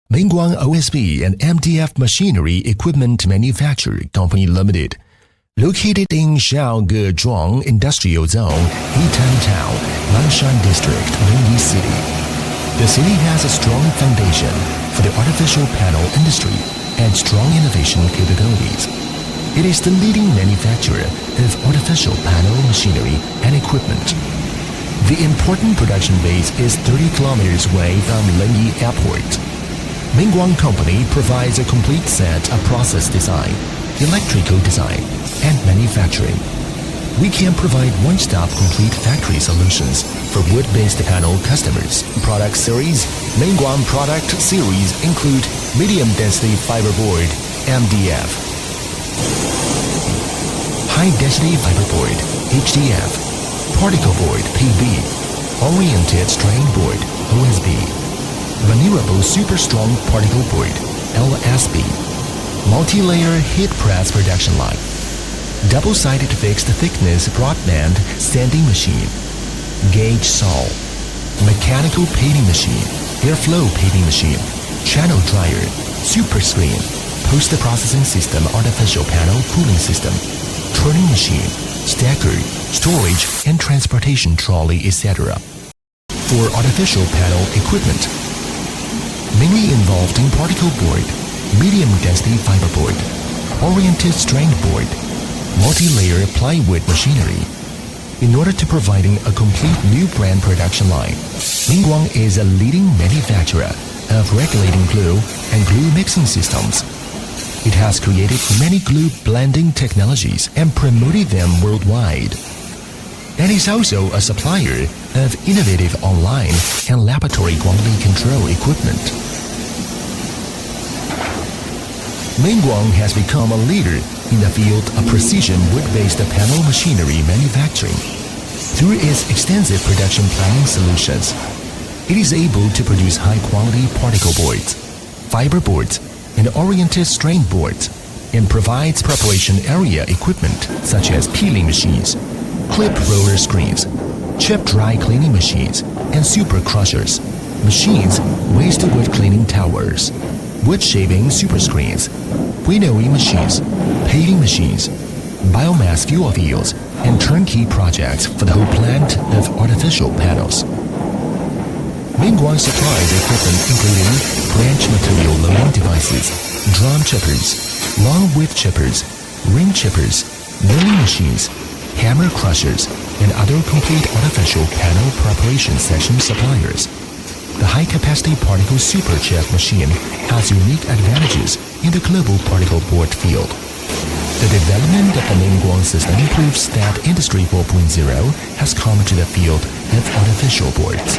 Mingguang OSB and MDF Machinery Equipment Manufacturer Company Limited, located in Shaogezhuang Industrial Zone, Yitan Town, Nanshan District, Linyi City. The city has a strong foundation for the artificial panel industry and strong innovation capabilities. It is the leading manufacturer of artificial panel machinery and equipment. The important production base is 30 kilometers away from Linyi Airport. Mingguang Company provides a complete set of process design, electrical design, and manufacturing. We can provide one-stop complete factory solutions for wood-based panel customers. Product series: Mingguang product series include medium-density fiberboard (MDF), high-density fiberboard (HDF), particle board (PB), oriented strain board (OSB), maneuverable super strong particle board (LSB), multi-layer heat press production line, double-sided fixed thickness broadband sanding machine, gauge saw, mechanical painting machine, airflow painting machine, channel dryer, super screen, post-processing system, artificial panel cooling system, turning machine, stacker, storage and transportation trolley, etc. For artificial panel equipment, mainly involved in particle board, medium density fiberboard, oriented strain board, multi-layer plywood machinery. In order to providing a complete new brand production line, Mingguang is a leading manufacturer of regulating glue and glue mixing systems. It has created many glue blending technologies and promoted them worldwide. And is also a supplier of innovative online and laboratory quality control equipment. Mingguang has become a leader in the field of precision wood-based panel machinery manufacturing. Through its extensive production planning solutions, it is able to produce high-quality particle boards, fiber boards, and oriented strain boards, and provides preparation area equipment such as peeling machines, clip roller screens, chip dry cleaning machines, and super crushers, machines, waste wood cleaning towers, wood shaving super screens, winnowing machines, paving machines, biomass fuel fields, and turnkey projects for the whole plant of artificial panels. Mingguang supplies equipment including branch material loading devices, drum chippers, long width chippers, ring chippers, milling machines, hammer crushers, and other complete artificial panel preparation section suppliers. The high-capacity particle super chip machine has unique advantages in the global particle board field. The development of the Mingguang system proves that Industry 4.0 has come to the field of artificial boards.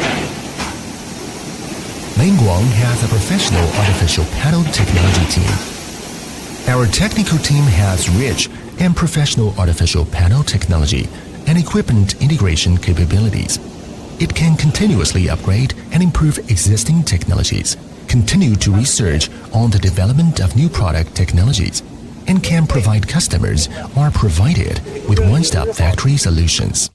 Mingguang has a professional artificial panel technology team. Our technical team has rich and professional artificial panel technology and equipment integration capabilities. It can continuously upgrade and improve existing technologies, continue to research on the development of new product technologies, and can provide customers or provided with one-stop factory solutions.